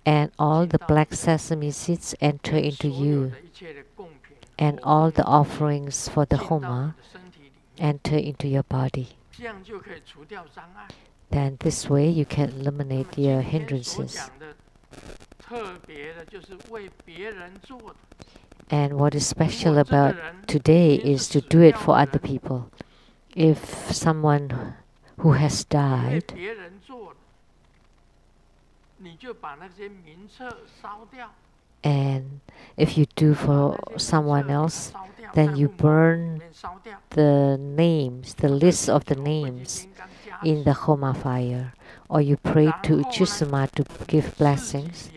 and all the black sesame seeds enter into you, and all the offerings for the Homa enter into your body. Then this way you can eliminate your hindrances. And what is special about today is to do it for other people. If someone who has died, and if you do for someone else, then you burn the names, the list of the names in the Homa fire, or you pray to Uchisama to give blessings.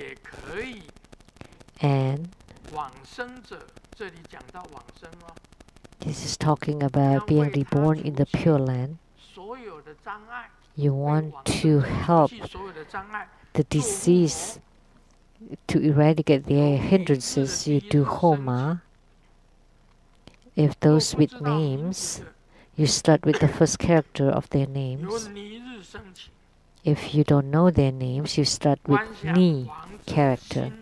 And this is talking about being reborn in the Pure Land. You want to help the deceased to eradicate their hindrances. You do Homa. If those with names, you start with the first character of their names. If you don't know their names, you start with Ni character.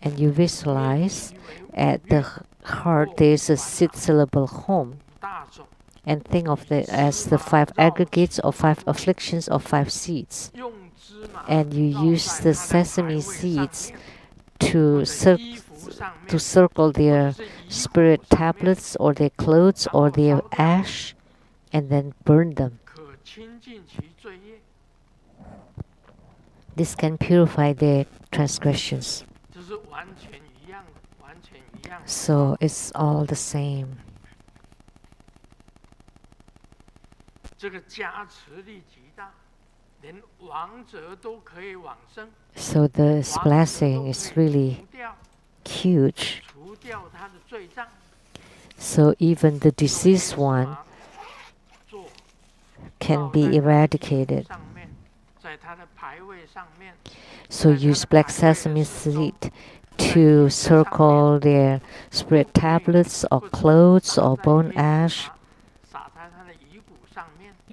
And you visualize at the heart there is a 6-syllable home. And think of it as the 5 aggregates or 5 afflictions or 5 seeds. And you use the sesame seeds to circle their spirit tablets or their clothes or their ash, and then burn them. This can purify their transgressions. So it's all the same. So this blessing is really huge. So even the deceased one can be eradicated. So use black sesame seed to circle their spirit tablets or clothes or bone ash.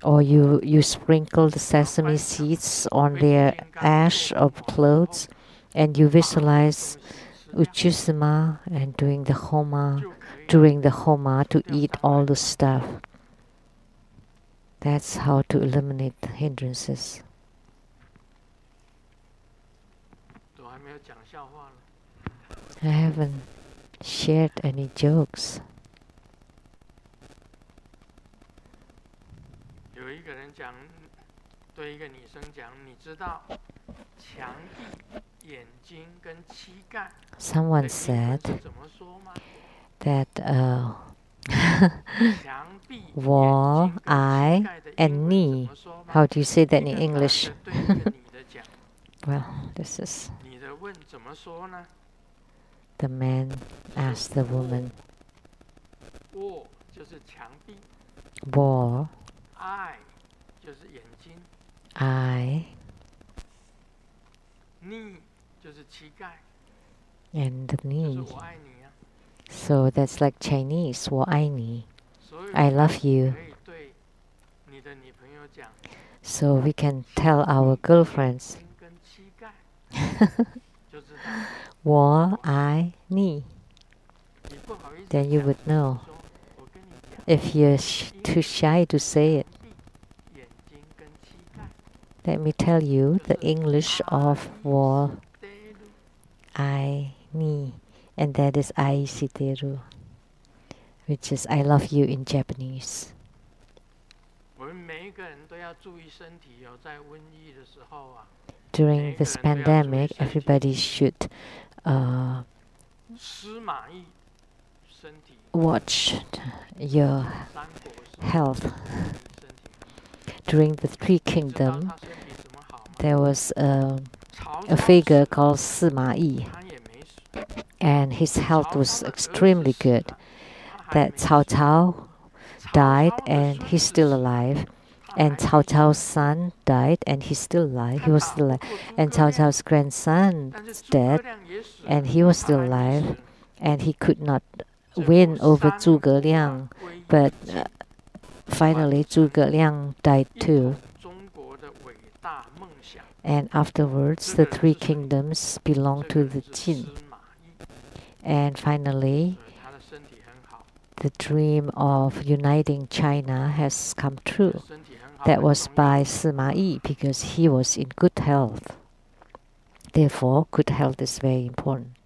Or you sprinkle the sesame seeds on their ash of clothes, and you visualize Uchisama and during the Homa to eat all the stuff. That's how to eliminate the hindrances. I haven't shared any jokes. Someone said that wall, eye, and knee. How do you say that in English? Well, this is the man asked the woman. Wall, eye, and the knee. So that's like Chinese, 我爱你, I love you. So we can tell our girlfriends, 我爱你. Then you would know. If you're too shy to say it, let me tell you the English of 我爱你, and that is aishiteru, which is I love you in Japanese. During this pandemic, everybody should watch your health. During the Three Kingdoms, there was a figure called Sima Yi, and his health was extremely good. That Cao Cao died and he's still alive. And Cao Cao's son died and he's still alive. He was still alive. And Cao Cao's grandson is dead and he was still alive. And he could not win over Zhuge Liang. But finally, Zhuge Liang died too. And afterwards, the three kingdoms belonged to the Jin. And finally, the dream of uniting China has come true. That was by Sima Yi because he was in good health. Therefore, good health is very important.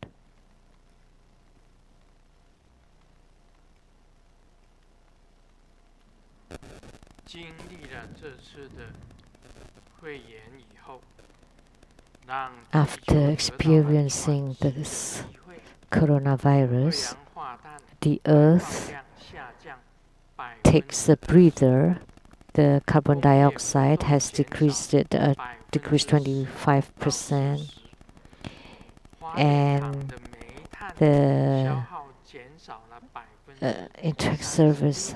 After experiencing this coronavirus, the earth takes a breather. The carbon dioxide has decreased 25%, and the interact service,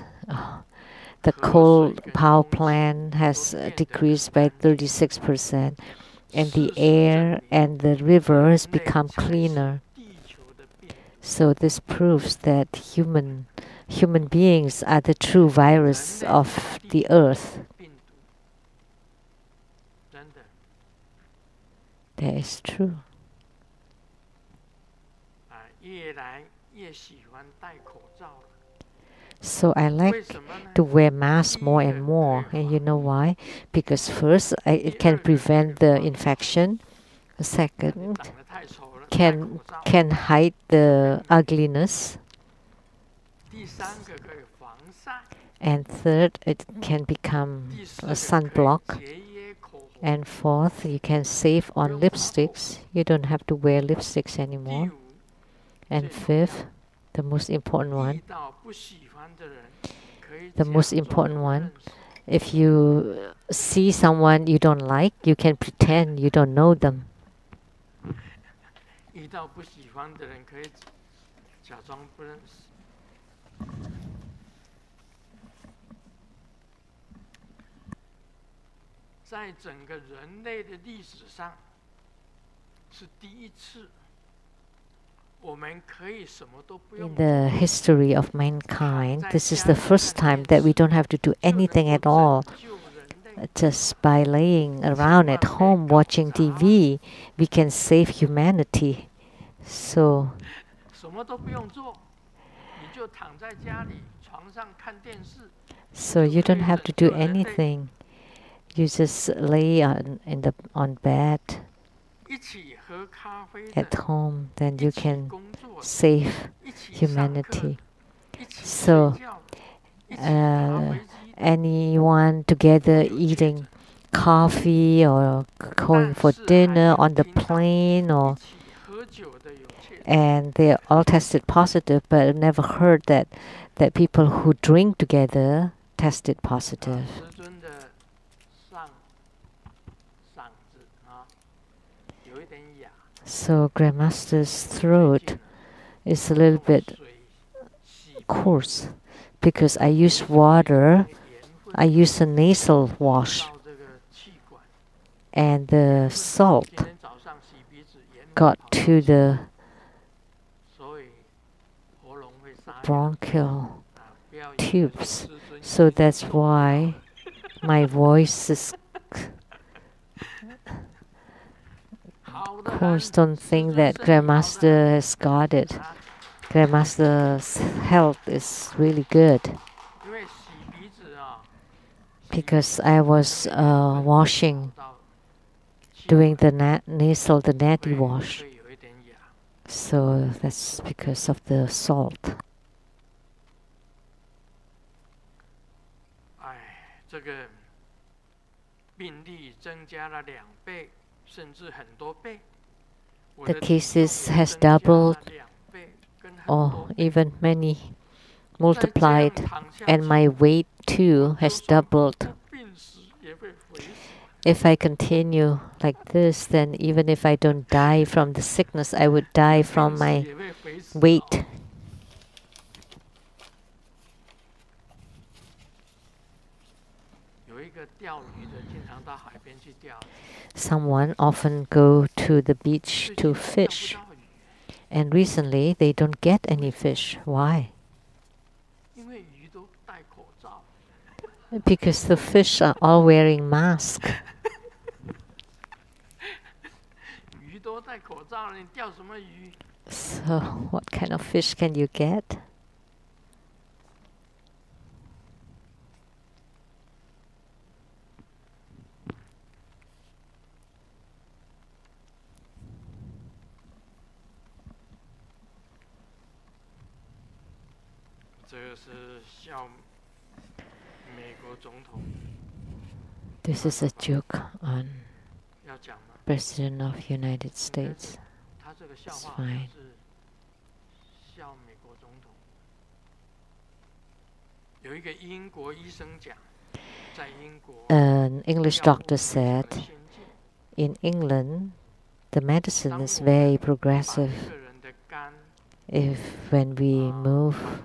the coal power plant has decreased by 36%, and the air and the river has become cleaner. So this proves that human beings are the true virus of the earth. That is true. So I like to wear masks more and more. And you know why? Because first, it can prevent the infection. Second, can hide the ugliness. And third, it can become a sunblock. And fourth, you can save on lipsticks. You don't have to wear lipsticks anymore. And fifth, the most important one, if you see someone you don't like, you can pretend you don't know them. In the history of mankind, this is the first time that we don't have to do anything at all. Just by laying around at home watching TV, we can save humanity. So you don't have to do anything. You just lay on bed at home, then you can save humanity. So anyone together eating coffee or going for dinner on the plane, and they all tested positive, but I never heard that people who drink together tested positive. So Grandmaster's throat is a little bit coarse because I use water. I use a nasal wash, and the salt got to the bronchial tubes. So that's why my voice is. Of course, don't think that Grandmaster has got it. Grandmaster's health is really good because I was washing, doing the natty wash. So that's because of the salt. The cases has doubled or even many multiplied, and my weight too has doubled. If I continue like this, then even if I don't die from the sickness, I would die from my weight. Someone often go to the beach to fish, and recently they don't get any fish. Why? Because the fish are all wearing masks. So, what kind of fish can you get? This is a joke on President of United States. It's fine. An English doctor said, in England, the medicine is very progressive. If when we move,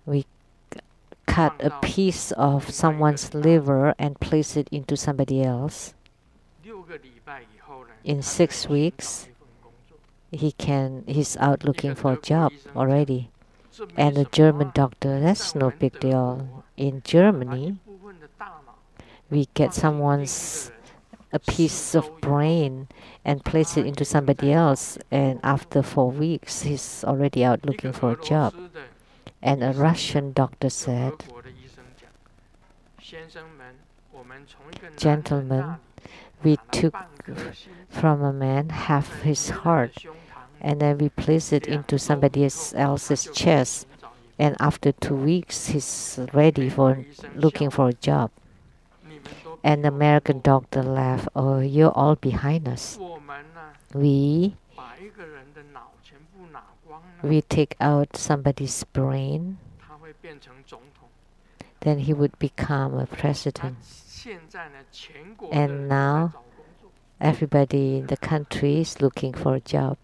we cut a piece of someone's liver and place it into somebody else, in 6 weeks, he's out looking for a job already. And a German doctor, that's no big deal. In Germany, we get a piece of brain and place it into somebody else, and after 4 weeks, he's already out looking for a job. And a Russian doctor said, "Gentlemen, we took from a man half his heart, and then we place it into somebody else's chest, and after 2 weeks, he's ready for looking for a job." And the American doctor laughed, "Oh, you're all behind us. We take out somebody's brain, then he would become a president. And now everybody in the country is looking for a job."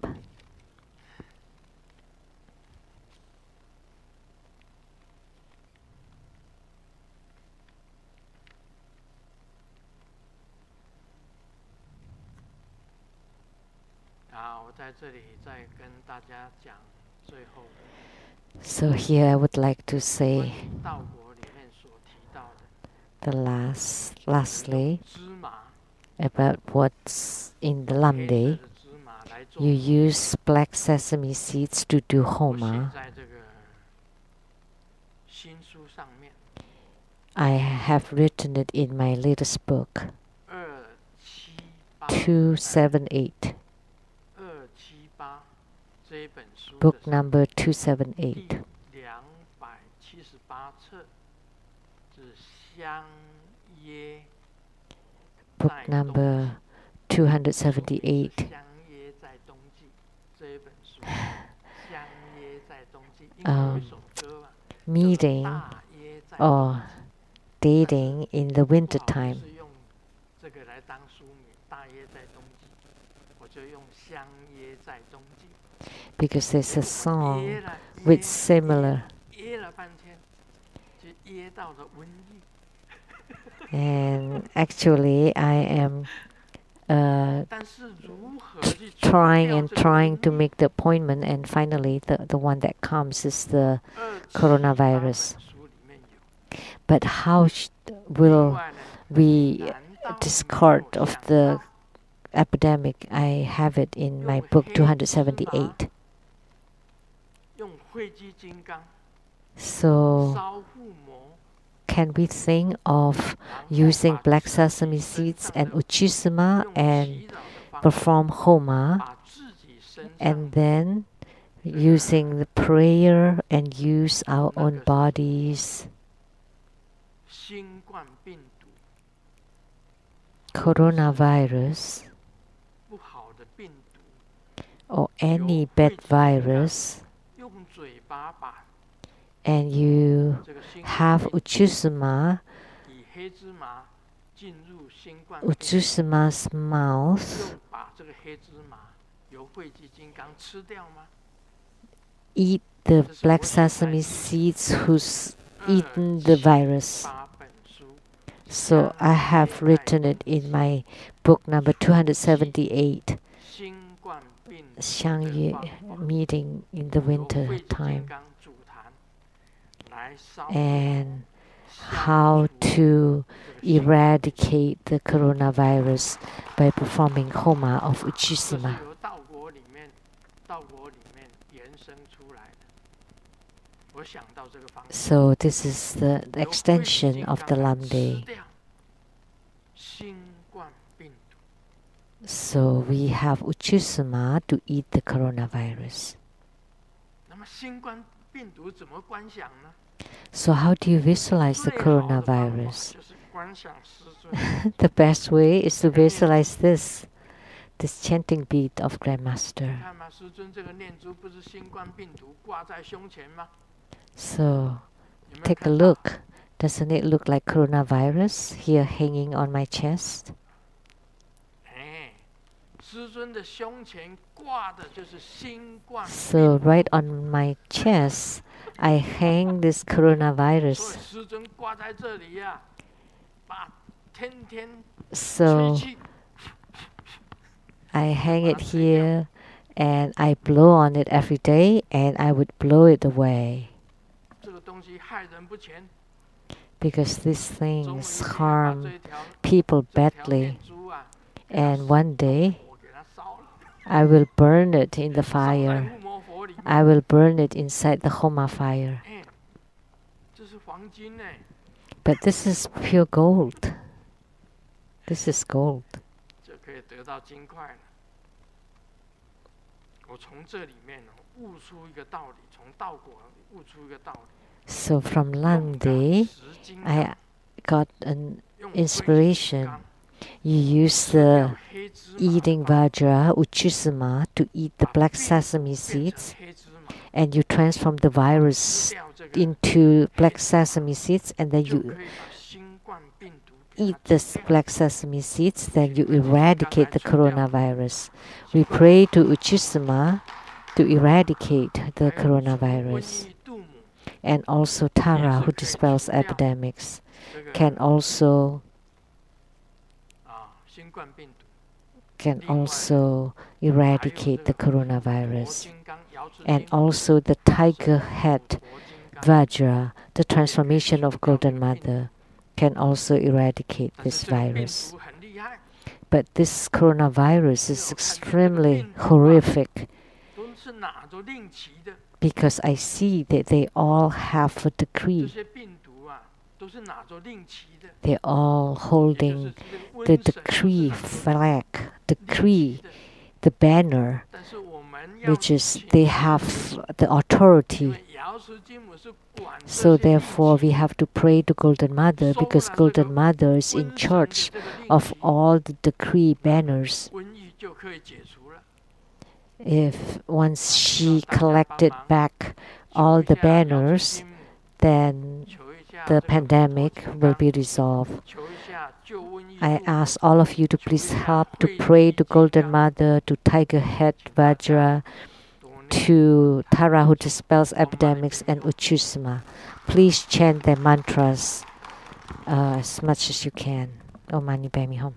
So here I would like to say lastly about what's in the Lamdre. You use black sesame seeds to do Homa. I have written it in my latest book, 278. Book number 278. Book number 278. Meeting or dating in the winter time. Because there's a song with similar. And actually, I am trying to make the appointment, and finally, the one that comes is the coronavirus. But how will we discard of the epidemic? I have it in my book 278. So, can we think of using black sesame seeds and uchisuma and perform Homa, and then using the prayer and use our own bodies? Coronavirus or any bad virus, and you have Uchusuma's mouth, eat the black sesame seeds who's eaten the virus. So I have written it in my book number 278, 新冠病毒相的约方法， meeting in the 由 winter 肺健 time, 康主坛来烧 and 消 how 除 to 这个新冠病毒 eradicate the coronavirus by performing Homa of 这是 Uchisima. 由道国里面延伸出来的。我想到这个方法， So this is the 由肺 extension 健 of 康 the 来 Lamdre. 吃掉新冠病毒。 So we have Uchisima to eat the coronavirus. 那么新冠病毒怎么观想呢？ So how do you visualize the 最好的方法 coronavirus? 就是观想师尊。 The best way is to visualize this chanting beat of 你 Grandmaster. 看嘛，师尊这个念珠不是新冠病毒挂在胸前吗？ So 有没有 take a 看到？ look. Doesn't it look like coronavirus here hanging on my chest? 哎，师尊的胸前挂的就是新冠病 So 毒。 right on my chest, I hang this 所以 coronavirus. 师尊挂在这里呀、把天天吹 So 气， I hang it here and I blow on it every day and I would blow it away 这个东西害人不浅。 because these 终有一 things 天把 harm 这条 people 念 badly, 珠啊， and one day 我给它烧了， I will burn it in the 烧在 fire. 护摩佛里面。 I will burn it inside the Homa fire. 哎，这是黄金呢。 But this is pure gold. This is gold. 就可以得到金块了。我从这里面悟出一个道理，从道果悟出一个道理。 So from 用感 Lamdre, 食金 I 刚， got an 用灰金 inspiration. 刚 You use 吃掉 the 黑芝麻的 eating 方法 Vajra, Uchisima, to eat the 把 black 病毒 sesame 变成 seeds, 黑芝麻， and you transform the 吃 virus 掉这个 into black sesame seeds, and then 就 you 可以把新冠病毒给 eat 它 this 治掉。 black sesame seeds, then you eradicate the coronavirus. We pray to Uchisima to eradicate the 还有除瘟 coronavirus. 疫度母 And also Tara, who dispels epidemics, 这个 can also 新冠病毒， can 另外 also 还有 eradicate 这 the 个佛 coronavirus. 金刚瑶池 And 金 also the tiger head 佛金刚 Vajra, the transformation of Golden Mother, can also eradicate 但 this 是这个病 virus. 毒很厉害， But this coronavirus is extremely horrific 都是拿着令旗的， because I see that they all have a 这 decree. 些病毒啊，都是拿着令旗的， They're all 也就是 holding 这 the 个瘟神 decree 都是拿着 flag, 令 decree, 旗的。 the banner, 但是我们要 which is 请 they 因 have the authority. 为瑶池金母是管这 So 些令 therefore 旗 we have to pray to Golden Mother 收 because 了这个 Golden Mother is 瘟 in 神的 charge 这个令 of 旗 all the decree banners. 瘟疫就可以解除了。 If once she collected back all 求一 the 下瑶池 banners, 金母 then 求一下 the 这个佛 pandemic 金 will 刚 be resolved. 求一下救瘟疫 I 度母 ask all of you to please help to pray to Golden Mother, to Tiger Head Vajra, 多念 to Tara who dispels epidemics, and Uchusma. Please chant their mantras as much as you can. Om Mani Padme Hum.